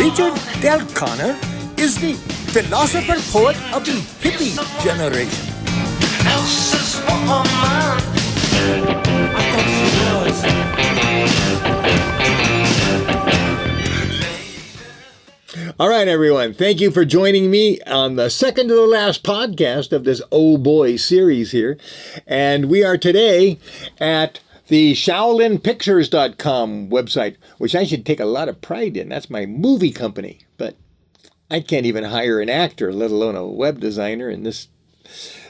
Richard Del Connor is the philosopher poet of the hippie generation. Elsa's woman. I thought she was. All right, everyone. Thank you for joining me on the second to the last podcast of this Oboy series here. And we are today at the ShaolinPictures.com website, which I should take a lot of pride in. That's my movie company. But I can't even hire an actor, let alone a web designer. And this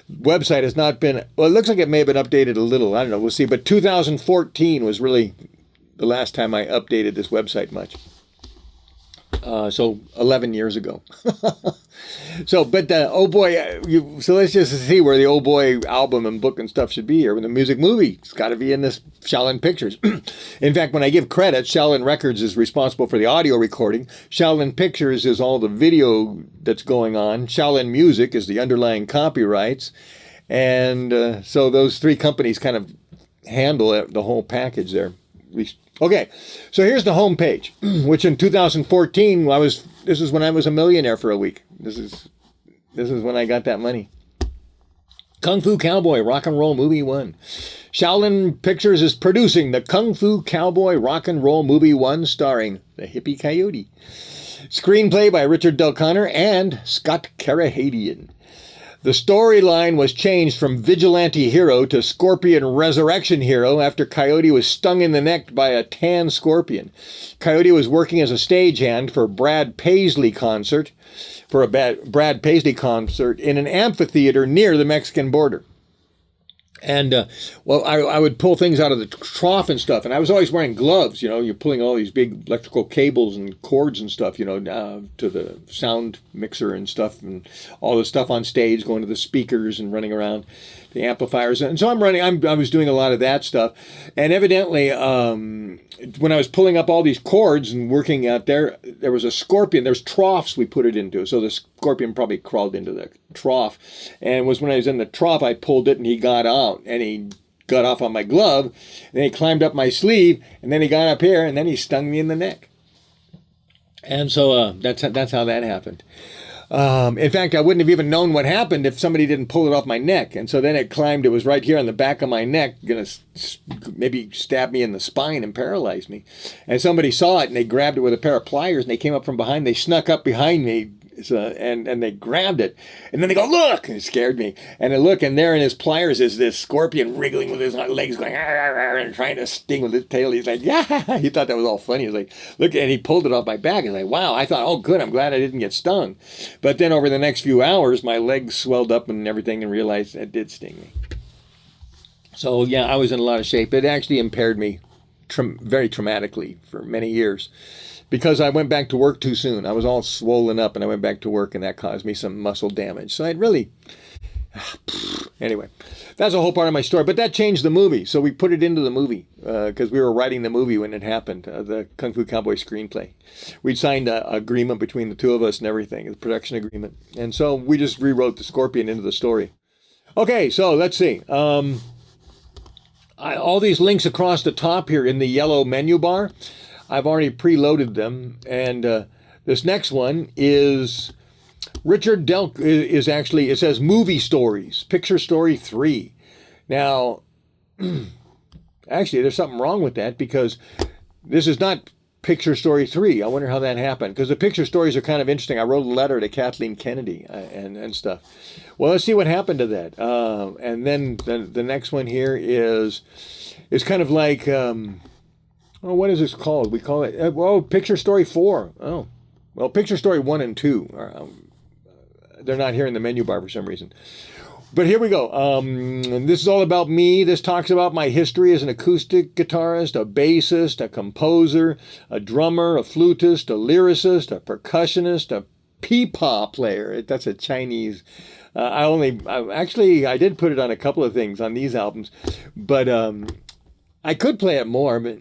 website has not been, well, it looks like it may have been updated a little. I don't know. We'll see. But 2014 was really the last time I updated this website much. So 11 years ago. So let's just see where the Oboy album and book and stuff should be here. When the music movie, it's got to be in this Shaolin Pictures. In fact, when I give credit, Shaolin Records is responsible for the audio recording. Shaolin Pictures is all the video that's going on. Shaolin Music is the underlying copyrights. And so those three companies kind of handle the whole package there. Okay, so here's the home page, which in 2014, this is when I was a millionaire for a week. This is when I got that money. Kung Fu Cowboy Rock and Roll Movie 1. Shaolin Pictures is producing the Kung Fu Cowboy Rock and Roll Movie 1 starring the Hippy Coyote. Screenplay by Richard Del Connor and Scott Carahadian. The storyline was changed from vigilante hero to scorpion resurrection hero after Coyote was stung in the neck by a tan scorpion. Coyote was working as a stagehand for a Brad Paisley concert in an amphitheater near the Mexican border. And, I would pull things out of the trough and stuff. And I was always wearing gloves, you're pulling all these big electrical cables and cords and stuff, to the sound mixer and stuff and all the stuff on stage, going to the speakers and running around the amplifiers. And so I was doing a lot of that stuff. And evidently, when I was pulling up all these cords and working out there was a scorpion. There's troughs we put it into. So the scorpion probably crawled into the trough. And when I was in the trough, I pulled it and he got out. And he got off on my glove. And then he climbed up my sleeve. And then he got up here and then he stung me in the neck. And so that's how that happened. In fact, I wouldn't have even known what happened if somebody didn't pull it off my neck. And so then it was right here on the back of my neck, going to maybe stab me in the spine and paralyze me. And somebody saw it and they grabbed it with a pair of pliers and they came up from behind. They snuck up behind me and they grabbed it. And then they go, look! And it scared me. And I look, and there in his pliers is this scorpion wriggling with his legs going, and trying to sting with his tail. He's like, yeah! He thought that was all funny. He was like, look, and he pulled it off my back. He's like, wow. I thought, oh, good, I'm glad I didn't get stung. But then over the next few hours, my legs swelled up and everything and realized it did sting me. So, yeah, I was in a lot of shape. It actually impaired me very traumatically for many years. Because I went back to work too soon. I was all swollen up and I went back to work and that caused me some muscle damage. So anyway, that's a whole part of my story. But that changed the movie. So we put it into the movie because we were writing the movie when it happened, the Kung Fu Cowboy screenplay. We'd signed an agreement between the two of us and everything, the production agreement. And so we just rewrote the scorpion into the story. Okay, so let's see. All these links across the top here in the yellow menu bar, I've already preloaded them, and this next one is Richard Del. It says movie stories, picture story 3. Now, actually, there's something wrong with that because this is not picture story 3. I wonder how that happened because the picture stories are kind of interesting. I wrote a letter to Kathleen Kennedy and stuff. Well, let's see what happened to that. And then the next one here is kind of like. What is this called? We call it, Picture Story 4. Oh, well, Picture Story 1 and 2. They're not here in the menu bar for some reason. But here we go. This is all about me. This talks about my history as an acoustic guitarist, a bassist, a composer, a drummer, a flutist, a lyricist, a percussionist, a peepaw player. That's a Chinese. I did put it on a couple of things on these albums, but I could play it more, but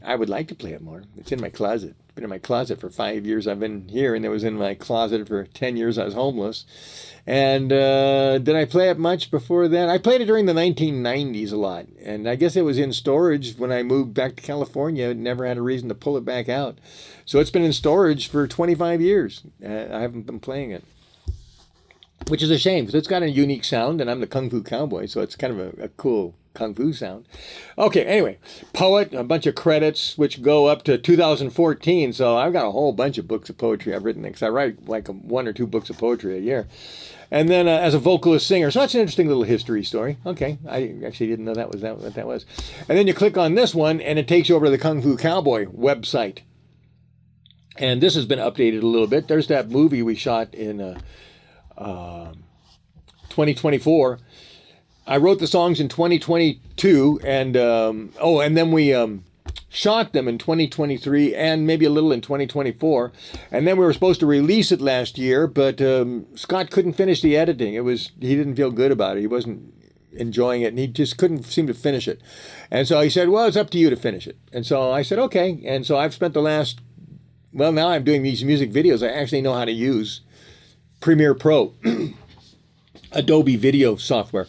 I would like to play it more. It's in my closet. been in my closet for 5 years. I've been here, and it was in my closet for 10 years. I was homeless. And did I play it much before then? I played it during the 1990s a lot. And I guess it was in storage when I moved back to California. I never had a reason to pull it back out. So it's been in storage for 25 years. I haven't been playing it, which is a shame because it's got a unique sound, and I'm the Kung Fu Cowboy, so it's kind of a cool Kung Fu sound. Okay, anyway, poet, a bunch of credits which go up to 2014. So I've got a whole bunch of books of poetry I've written because I write like 1 or 2 books of poetry a year. And then as a vocalist singer, so that's an interesting little history story. Okay, I actually didn't know what that was. And then you click on this one, and it takes you over to the Kung Fu Cowboy website. And this has been updated a little bit. There's that movie we shot in 2024. I wrote the songs in 2022, and then we shot them in 2023 and maybe a little in 2024. And then we were supposed to release it last year, but Scott couldn't finish the editing. He didn't feel good about it. He wasn't enjoying it, and he just couldn't seem to finish it. And so he said, well, it's up to you to finish it. And so I said, okay. And so I've spent now I'm doing these music videos. I actually know how to use Premiere Pro, Adobe video software.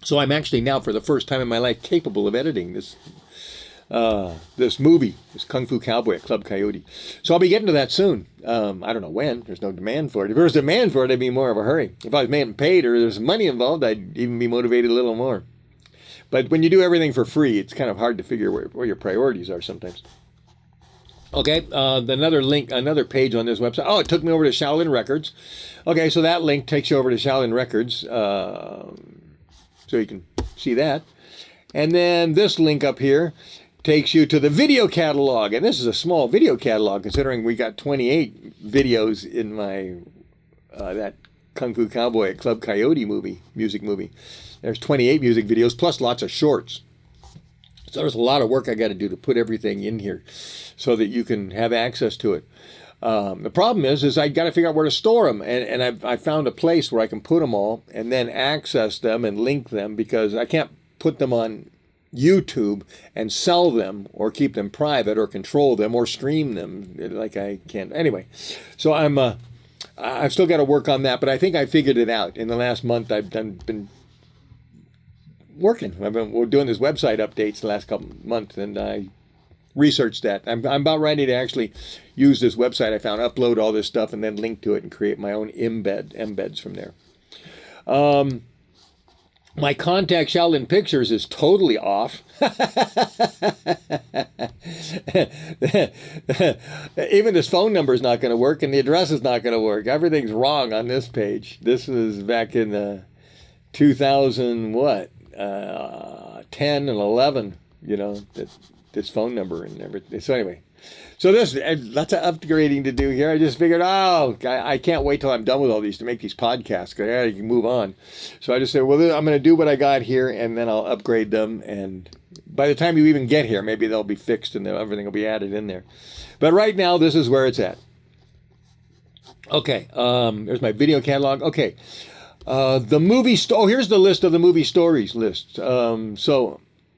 So I'm actually now, for the first time in my life, capable of editing this movie, this Kung Fu Cowboy at Club Coyote. So I'll be getting to that soon. I don't know when. There's no demand for it. If there was demand for it, I'd be more of a hurry. If I was getting paid or there's money involved, I'd even be motivated a little more. But when you do everything for free, it's kind of hard to figure where your priorities are sometimes. Okay, another page on this website. Oh, it took me over to Shaolin Records. Okay, so that link takes you over to Shaolin Records, so you can see that. And then this link up here takes you to the video catalog. And this is a small video catalog, considering we got 28 videos in my that Kung Fu Cowboy at Club Coyote music movie. There's 28 music videos, plus lots of shorts. So there's a lot of work I got to do to put everything in here so that you can have access to it. The problem is I got to figure out where to store them. And I found a place where I can put them all and then access them and link them, because I can't put them on YouTube and sell them or keep them private or control them or stream them like I can. Anyway, so I've still got to work on that, but I think I figured it out. In the last month, I've been working. We're doing this website updates the last couple of months, and I researched that. I'm about ready to actually use this website I found, upload all this stuff, and then link to it and create my own embeds from there. My contact Shaolin Pictures is totally off. Even this phone number is not going to work, and the address is not going to work. Everything's wrong on this page. This was back in 2000 10 and 11, this phone number and everything. So anyway, so there's lots of upgrading to do here. I just figured, I can't wait till I'm done with all these to make these podcasts, because I got to move on. So I just said, well, I'm going to do what I got here, and then I'll upgrade them. And by the time you even get here, maybe they'll be fixed and everything will be added in there. But right now, this is where it's at. Okay, there's my video catalog. Okay. The movie here's the list of the movie stories list.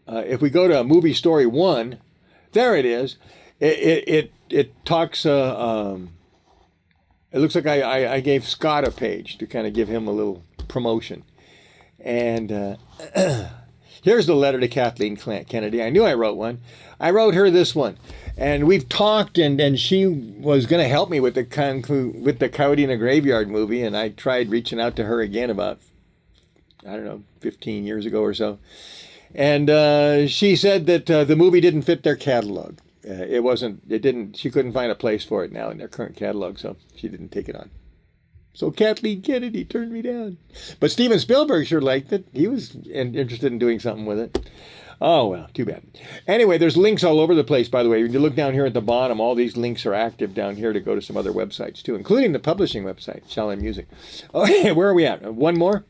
If we go to movie story 1, there it is. It talks. It looks like I gave Scott a page to kind of give him a little promotion. And here's the letter to Kathleen Kennedy. I knew I wrote one. I wrote her this one. And we've talked, and she was going to help me with the Coyote in the Graveyard movie, and I tried reaching out to her again about, 15 years ago or so. And she said that the movie didn't fit their catalog. She couldn't find a place for it now in their current catalog, so she didn't take it on. So Kathleen Kennedy turned me down. But Steven Spielberg sure liked it. He was interested in doing something with it. Oh, well, too bad. Anyway, there's links all over the place, by the way. When you look down here at the bottom, all these links are active down here to go to some other websites, too, including the publishing website, Shaolin Music. Okay, where are we at? One more?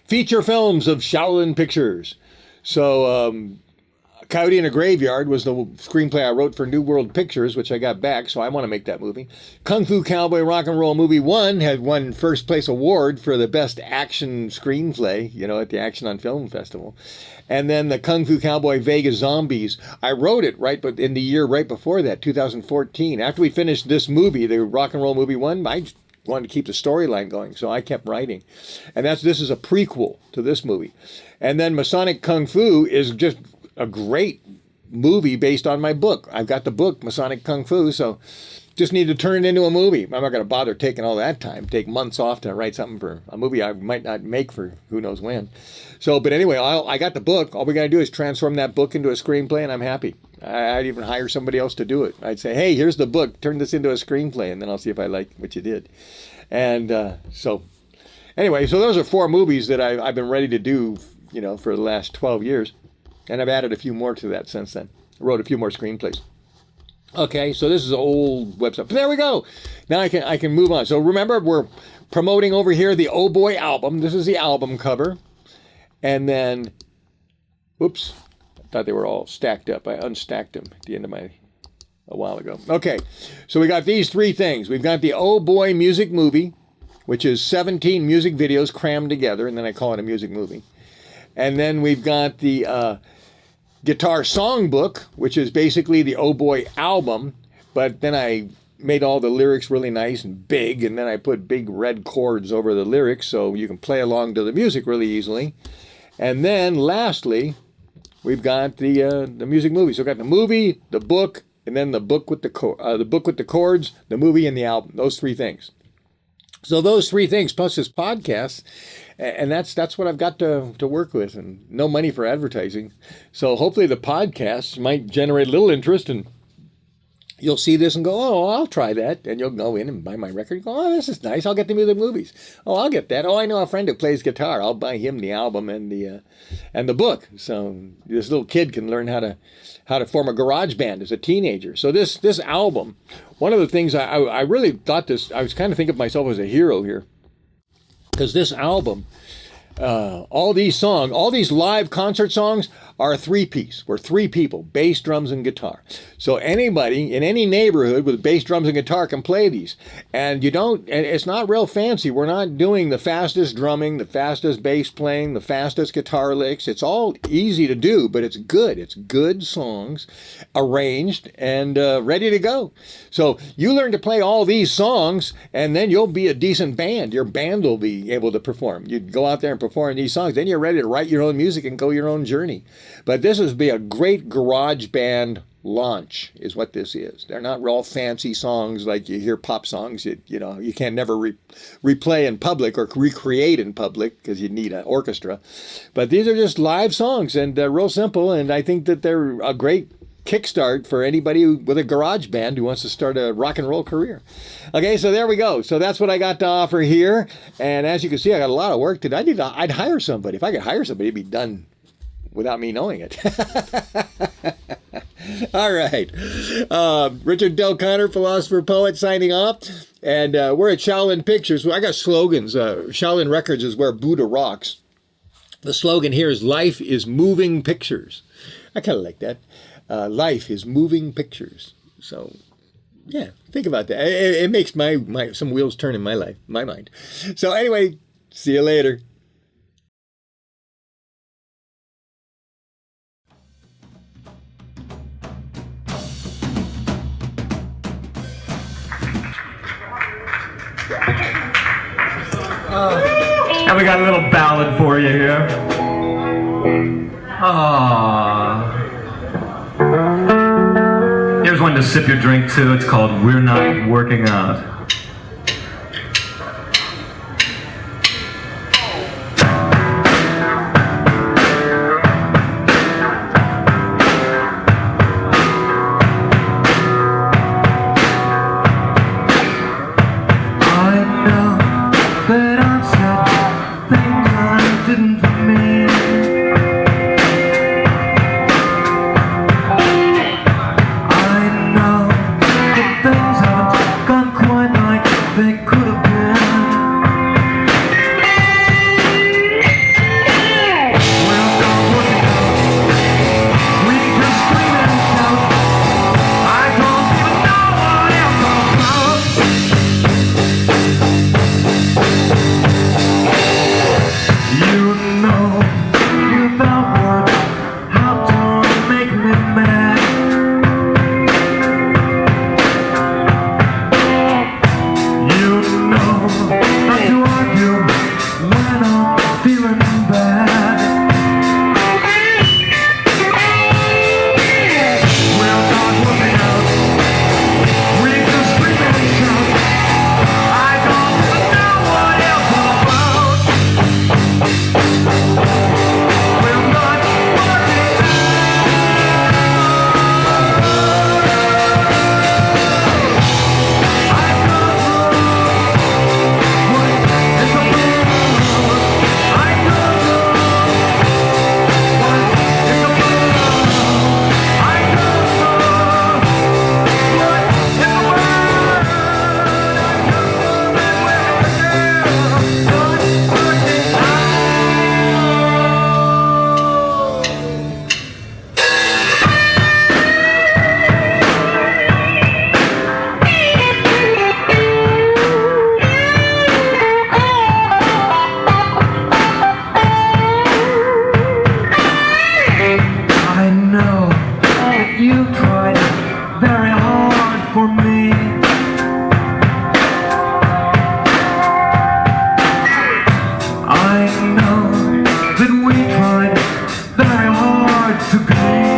Feature films of Shaolin Pictures. So Coyote in a Graveyard was the screenplay I wrote for New World Pictures, which I got back, so I want to make that movie. Kung Fu Cowboy Rock and Roll Movie 1 had won first place award for the best action screenplay, at the Action on Film Festival. And then the Kung Fu Cowboy Vegas Zombies, I wrote it but in the year right before that, 2014. After we finished this movie, the Rock and Roll Movie 1, I wanted to keep the storyline going, so I kept writing. And this is a prequel to this movie. And then Masonic Kung Fu is just a great movie based on my book. I've got the book, Masonic Kung Fu, so just need to turn it into a movie. I'm not going to bother taking all that time, take months off to write something for a movie I might not make for who knows when. So, but anyway, I got the book. All we got to do is transform that book into a screenplay, and I'm happy. I'd even hire somebody else to do it. I'd say, hey, here's the book. Turn this into a screenplay, and then I'll see if I like what you did. And so those are 4 movies that I've been ready to do, for the last 12 years. And I've added a few more to that since then. I wrote a few more screenplays. Okay, so this is an old website. But there we go. Now I can move on. So remember, we're promoting over here the Oboy album. This is the album cover. And then, oops, I thought they were all stacked up. I unstacked them at the end of a while ago. Okay, so we got these 3 things. We've got the Oboy music movie, which is 17 music videos crammed together, and then I call it a music movie. And then we've got the guitar songbook, which is basically the Oboy album, but then I made all the lyrics really nice and big, and then I put big red chords over the lyrics so you can play along to the music really easily. And then lastly, we've got the music movie. So we've got the movie, the book, and then the book with the chords, the movie, and the album. Those 3 things. So those 3 things plus this podcast, and that's what I've got to work with, and no money for advertising. So hopefully the podcast might generate a little interest, and you'll see this and go, oh, I'll try that. And you'll go in and buy my record and go, oh, this is nice. I'll get the music movies. Oh, I'll get that. Oh, I know a friend who plays guitar. I'll buy him the album and the book. So this little kid can learn how to form a garage band as a teenager. So this album, one of the things I really thought I was kind of thinking of myself as a hero here. Because this album, all these live concert songs are a 3-piece. We're 3 people, bass, drums, and guitar. So anybody in any neighborhood with bass, drums, and guitar can play these. And it's not real fancy. We're not doing the fastest drumming, the fastest bass playing, the fastest guitar licks. It's all easy to do, but it's good. It's good songs, arranged and ready to go. So you learn to play all these songs, and then you'll be a decent band. Your band will be able to perform. You go out there and perform these songs. Then you're ready to write your own music and go your own journey. But this would be a great garage band launch, is what this is. They're not all fancy songs like you hear pop songs. You can never replay in public or recreate in public because you need an orchestra. But these are just live songs and real simple. And I think that they're a great kickstart for anybody with a garage band who wants to start a rock and roll career. Okay, so there we go. So that's what I got to offer here. And as you can see, I got a lot of work to do. I'd hire somebody. If I could hire somebody, it'd be done without me knowing it. All right. Richard Del Connor, philosopher, poet, signing off. And we're at Shaolin Pictures. I got slogans. Shaolin Records is where Buddha rocks. The slogan here is life is moving pictures. I kind of like that. Life is moving pictures. So, yeah, think about that. It makes my some wheels turn in my life, my mind. So anyway, see you later. And we got a little ballad for you here. Here's one to sip your drink to. It's called We're Not Working Out. Things haven't gone quite like to be.